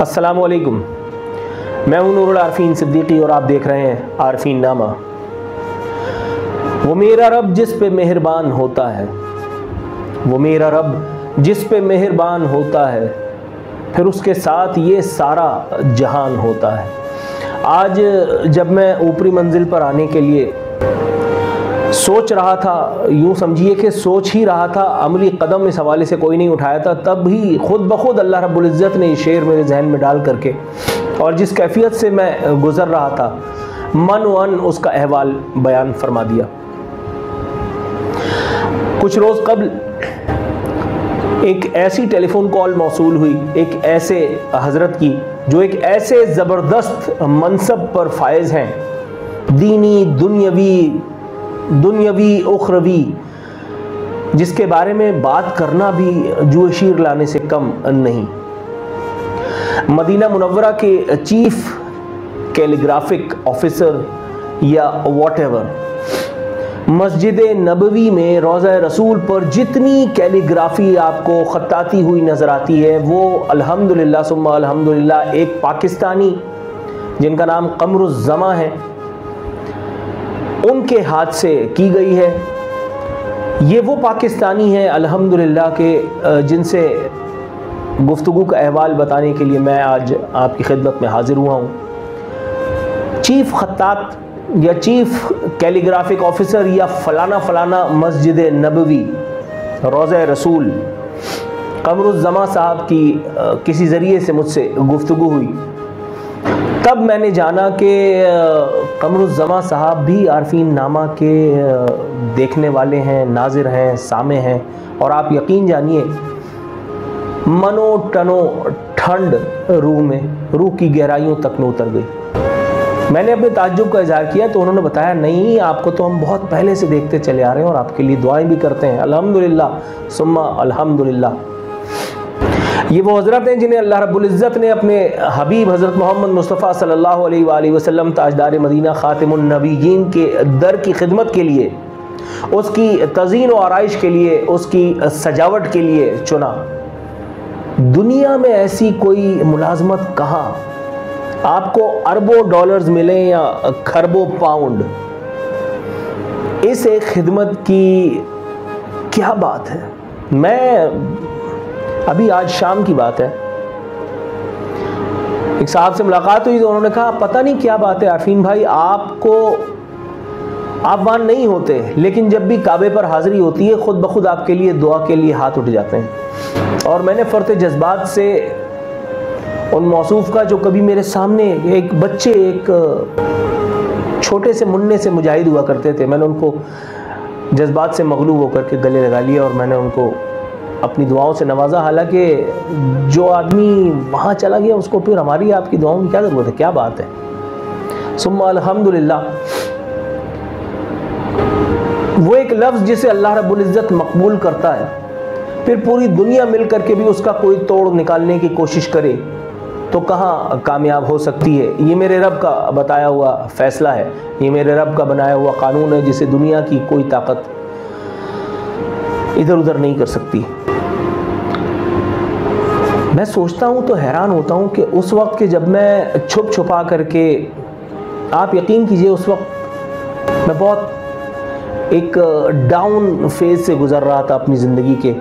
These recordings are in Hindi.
अस्सलामुअलैकुम, मैं हूं नूरुल आरफीन सिद्दीकी और आप देख रहे हैं आरफीन नामा। वो मेरा रब जिस पे मेहरबान होता है, वो मेरा रब जिस पे मेहरबान होता है, फिर उसके साथ ये सारा जहान होता है। आज जब मैं ऊपरी मंजिल पर आने के लिए सोच रहा था, यूँ समझिए कि सोच ही रहा था, अमली कदम इस हवाले से कोई नहीं उठाया था, तब ही खुद ब खुद अल्लाह रब्बुल इज़्ज़त ने ये शेर मेरे जहन में डाल करके और जिस कैफियत से मैं गुज़र रहा था मन वन उसका अहवाल बयान फरमा दिया। कुछ रोज़ कबल एक ऐसी टेलीफोन कॉल मौसूल हुई एक ऐसे हज़रत की जो एक ऐसे ज़बरदस्त मनसब पर फायज़ हैं, दीनी दुनियावी उखरवी, जिसके बारे में बात करना भी जुए शीर लाने से कम नहीं। मदीना मुनव्वरा के चीफ कैलीग्राफिक ऑफिसर या वॉटएवर, मस्जिद नबवी में रोज़ा रसूल पर जितनी कैलीग्राफी आपको ख़त्ताती हुई नज़र आती है वो अल्हम्दुलिल्लाह सुम्मा अल्हम्दुलिल्लाह एक पाकिस्तानी जिनका नाम कमरुज़्ज़मा है उनके हाथ से की गई है। ये वो पाकिस्तानी हैं अल्हम्दुलिल्लाह के जिनसे गुफ्तगू का अहवाल बताने के लिए मैं आज आपकी खिदमत में हाजिर हुआ हूँ। चीफ खत्तात या चीफ कैलीग्राफिक ऑफिसर या फलाना मस्जिद नबवी रोज़ा रसूल कमरुज़्ज़मा साहब की किसी ज़रिए से मुझसे गुफ्तगू हुई, तब मैंने जाना कि कमरुज़्ज़मा साहब भी आरफीन नामा के देखने वाले हैं, नाजिर हैं, सामे हैं। और आप यकीन जानिए मनो टनो ठंड रूह की गहराइयों तक न उतर गई। मैंने अपने ताज्जुब का इज़हार किया तो उन्होंने बताया, नहीं आपको तो हम बहुत पहले से देखते चले आ रहे हैं और आपके लिए दुआएं भी करते हैं, अल्हम्दुलिल्लाह सुम्मा अल्हम्दुलिल्लाह। ये वो हज़रत हैं जिन्हें अल्लाह रब्बुल इज़्ज़त ने अपने हबीब हज़रत मोहम्मद मुस्तफ़ा सल्लल्लाहु अलैहि वसल्लम ताजदार मदीना ख़ातिमुन नबीयीन के दर की खिदमत के लिए, उसकी तज़ीन व आराइश के लिए, उसकी सजावट के लिए चुना। दुनिया में ऐसी कोई मुलाजमत कहाँ, आपको अरबों डॉलर्स मिले या खरबों पाउंड, इस एक खिदमत की क्या बात है। मैं अभी आज शाम की बात है, एक साहब से मुलाकात हुई तो उन्होंने कहा पता नहीं क्या बात है आरफीन भाई, आप वहाँ नहीं होते लेकिन जब भी काबे पर हाजिरी होती है खुद ब खुद आपके लिए दुआ के लिए हाथ उठ जाते हैं। और मैंने फ़र्ते जज्बात से उन मौसूफ़ का जो कभी मेरे सामने एक बच्चे एक छोटे से मुन्ने से मुजाहिद हुआ करते थे, मैंने उनको जज्बात से मगलूब होकर के गले लगा लिया और मैंने उनको अपनी दुआओं से नवाजा। हालांकि जो आदमी वहाँ चला गया उसको फिर हमारी आपकी दुआओं की क्या ज़रूरत है, क्या बात है। सुम्मा अल्हम्दुलिल्लाह, वो एक लफ्ज़ जिसे अल्लाह रब्बुल इज़्ज़त मकबूल करता है, फिर पूरी दुनिया मिल करके भी उसका कोई तोड़ निकालने की कोशिश करे तो कहाँ कामयाब हो सकती है। ये मेरे रब का बताया हुआ फ़ैसला है, ये मेरे रब का बनाया हुआ कानून है जिसे दुनिया की कोई ताकत इधर उधर नहीं कर सकती। मैं सोचता हूँ तो हैरान होता हूँ कि उस वक्त के जब मैं छुप छुपा करके, आप यकीन कीजिए उस वक्त मैं बहुत एक डाउन फेज से गुज़र रहा था अपनी ज़िंदगी के।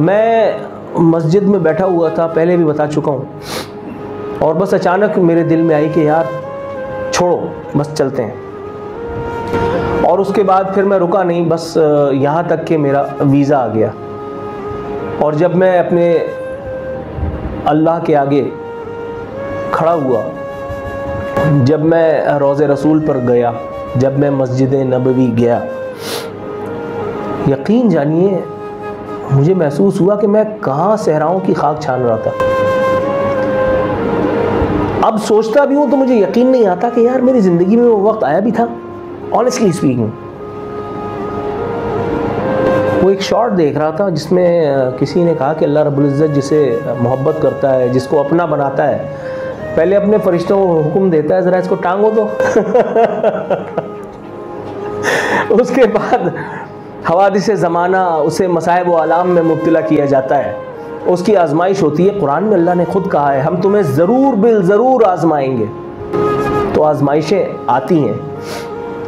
मैं मस्जिद में बैठा हुआ था, पहले भी बता चुका हूँ, और बस अचानक मेरे दिल में आई कि यार छोड़ो बस चलते हैं। और उसके बाद फिर मैं रुका नहीं, बस यहाँ तक कि मेरा वीज़ा आ गया। और जब मैं अपने अल्लाह के आगे खड़ा हुआ, जब मैं रोज़े रसूल पर गया, जब मैं मस्जिद नबवी गया, यकीन जानिए मुझे महसूस हुआ कि मैं कहाँ सहराओं की खाक छान रहा था। अब सोचता भी हूँ तो मुझे यकीन नहीं आता कि यार मेरी ज़िंदगी में वो वक्त आया भी था। ऑनेस्टली स्पीकिंग, वो एक शॉट देख रहा था जिसमें किसी ने कहा कि अल्लाह रब्बुल इज़्ज़त जिसे मोहब्बत करता है, जिसको अपना बनाता है, पहले अपने फरिश्तों को हुक्म देता है ज़रा इसको टांगो दो उसके बाद हवादिस ज़माना उसे मसाइब व आलाम में मुब्तला किया जाता है उसकी आजमाइश होती है। कुरान में अल्लाह ने खुद कहा है हम तुम्हें ज़रूर बिल ज़रूर आजमाएंगे। तो आजमाइशें आती हैं,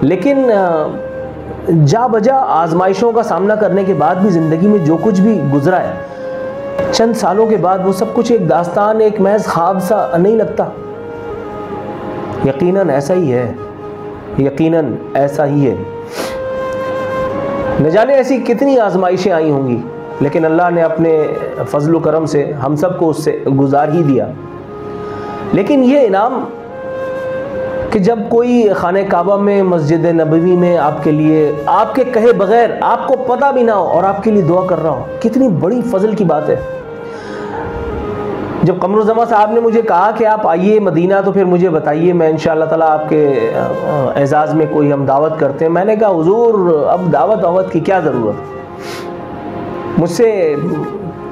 लेकिन जा बजा आजमाइशों का सामना करने के बाद भी ज़िंदगी में जो कुछ भी गुजरा है, चंद सालों के बाद वो सब कुछ एक दास्तान, एक महज ख्वाब सा नहीं लगता। यकीनन ऐसा ही है, यकीनन ऐसा ही है। न जाने ऐसी कितनी आजमाइशें आई होंगी, लेकिन अल्लाह ने अपने फजल करम से हम सब को उससे गुजार ही दिया। लेकिन ये इनाम कि जब कोई खाने काबा में, मस्जिद नबवी में आपके लिए, आपके कहे बगैर, आपको पता भी ना हो और आपके लिए दुआ कर रहा हो, कितनी बड़ी फजल की बात है। जब कमरुज़्ज़मा साहब ने मुझे कहा कि आप आइए मदीना तो फिर मुझे बताइए, मैं इंशाअल्लाह ताला आपके एजाज़ में कोई हम दावत करते हैं। मैंने कहा हुजूर अब दावत की क्या ज़रूरत। मुझसे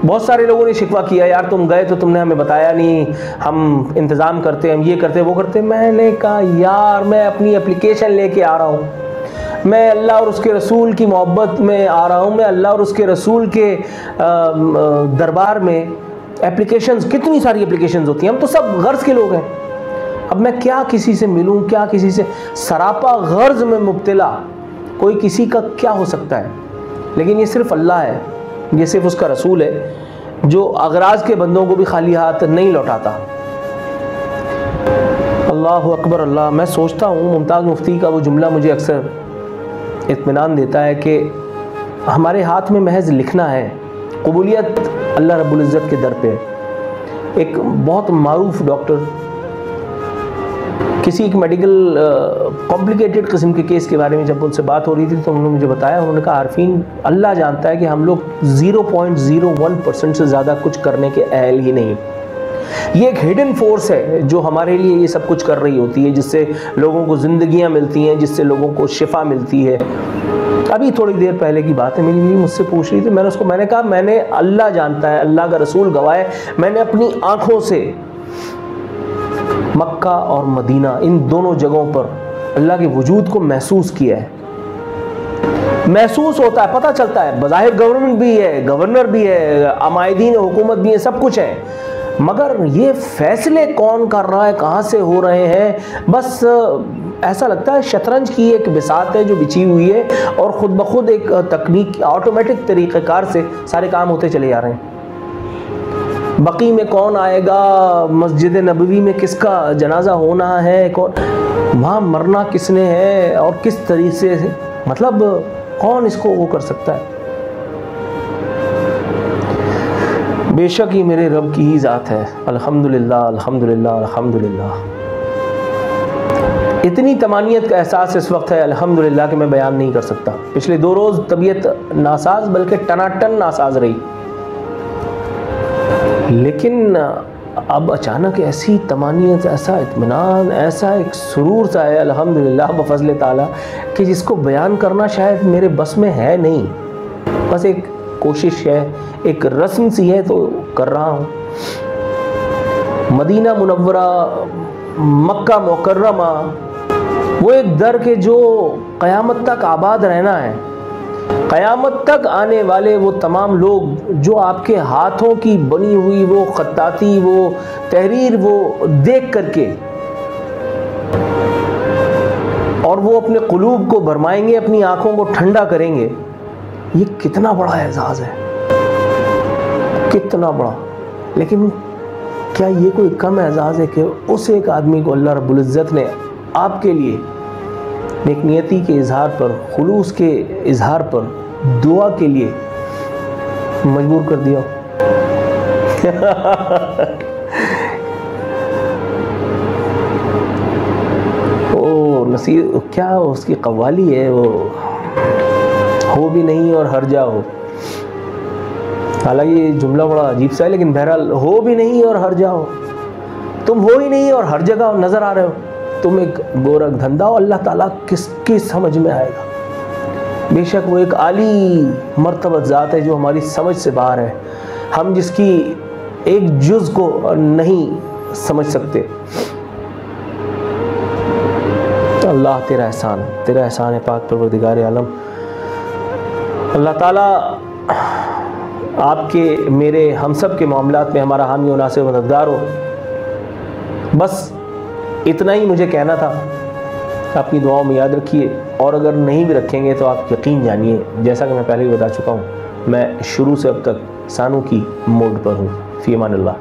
बहुत सारे लोगों ने शिकवा किया, यार तुम गए तो तुमने हमें बताया नहीं, हम इंतज़ाम करते, हम ये करते वो करते। मैंने कहा यार मैं अपनी एप्लीकेशन लेके आ रहा हूँ, मैं अल्लाह और उसके रसूल की मोहब्बत में आ रहा हूँ, मैं अल्लाह और उसके रसूल के दरबार में। एप्लीकेशंस, कितनी सारी एप्लीकेशंस होती हैं, हम तो सब गर्ज के लोग हैं। अब मैं क्या किसी से मिलूं, क्या किसी से, सरापा गर्ज में मुब्तला कोई किसी का क्या हो सकता है। लेकिन ये सिर्फ अल्लाह है, ये सिर्फ उसका रसूल है जो अगराज के बंदों को भी खाली हाथ नहीं लौटाता। अल्लाह अकबर अल्लाह। मैं सोचता हूँ मुमताज़ मुफ्ती का वो जुमला मुझे अक्सर इत्मीनान देता है कि हमारे हाथ में महज लिखना है, कबूलियत अल्लाह रब्बुल इज़्ज़त के दर पे। एक बहुत मारूफ डॉक्टर किसी एक मेडिकल कॉम्प्लिकेटेड किस्म के केस के बारे में जब उनसे बात हो रही थी तो उन्होंने मुझे बताया, उन्होंने कहा आरफीन अल्लाह जानता है कि हम लोग 0.01% से ज़्यादा कुछ करने के अहल ही नहीं। ये एक हिडन फोर्स है जो हमारे लिए ये सब कुछ कर रही होती है, जिससे लोगों को ज़िंदगियाँ मिलती हैं, जिससे लोगों को शिफा मिलती है। अभी थोड़ी देर पहले की बात है, मेरी बीवी मुझसे पूछ रही थी, मैंने कहा मैंने, अल्लाह जानता है, अल्लाह का रसूल गवाह है, मैंने अपनी आँखों से मक्का और मदीना इन दोनों जगहों पर अल्लाह के वजूद को महसूस किया है। महसूस होता है, पता चलता है, बज़ाहिर गवर्नमेंट भी है, गवर्नर भी है, अमायदीन हुकूमत भी है, सब कुछ है, मगर ये फैसले कौन कर रहा है, कहाँ से हो रहे हैं, बस ऐसा लगता है शतरंज की एक बिसात है जो बिछी हुई है और ख़ुद ब खुद एक तकनीक, ऑटोमेटिक तरीक़ेकार से सारे काम होते चले जा रहे हैं। बकी में कौन आएगा, मस्जिद नबवी में किसका जनाजा होना है, कौन वहाँ मरना किसने है और किस तरीके से, मतलब कौन इसको वो कर सकता है। बेशक ये मेरे रब की ही ज़ात है। अल्हम्दुलिल्लाह अल्हम्दुलिल्लाह अल्हम्दुलिल्लाह। इतनी तमानियत का एहसास इस वक्त है अल्हम्दुलिल्लाह कि मैं बयान नहीं कर सकता। पिछले 2 रोज़ तबीयत नासाज, बल्कि टनाटन नासाज रही, लेकिन अब अचानक ऐसी तमानियत, ऐसा इत्मीनान, ऐसा एक सुरूर सा है अल्हम्दुलिल्लाह बफज़ल ताला कि जिसको बयान करना शायद मेरे बस में है नहीं। बस एक कोशिश है, एक रस्म सी है तो कर रहा हूँ। मदीना मुनव्वरा, मक्का मुकर्रमा, वो एक दर के जो क़यामत तक आबाद रहना है, क़यामत तक आने वाले वो तमाम लोग जो आपके हाथों की बनी हुई वो खत्ताती, वो तहरीर वो देख करके और वो अपने क़ुलूब को भरमाएंगे, अपनी आँखों को ठंडा करेंगे। ये कितना बड़ा एजाज़ है, कितना बड़ा। लेकिन क्या ये कोई कम एजाज़ है कि उस एक आदमी को अल्लाह रब्बुल इज़्ज़त ने आपके लिए नेकनियती के इजहार पर, खुलूस के इजहार पर, दुआ के लिए मजबूर कर दिया। ओ नसीब, क्या उसकी कव्वाली है, वो हो भी नहीं और हर जा हो। हालांकि ये जुमला बड़ा अजीब सा है, लेकिन बहरहाल हो भी नहीं और हर जा हो। तुम हो ही नहीं और हर जगह नज़र आ रहे हो, तुम एक गोरख धंधा हो, अल्लाह ताला किसकी समझ में आएगा। बेशक वो एक आली मर्तबत ज़ात है जो हमारी समझ से बाहर है, हम जिसकी एक जुज़ को नहीं समझ सकते। तो अल्लाह तेरा एहसान है पाक परवरदिगार आलम। अल्लाह ताला आपके मेरे हम सब के मामलात में हमारा हामी और नासिर मददगार हो। बस इतना ही मुझे कहना था। अपनी दुआओं में याद रखिए, और अगर नहीं भी रखेंगे तो आप यकीन जानिए, जैसा कि मैं पहले ही बता चुका हूँ, मैं शुरू से अब तक सानू की मोड पर हूँ। फ़ी अमान अल्लाह।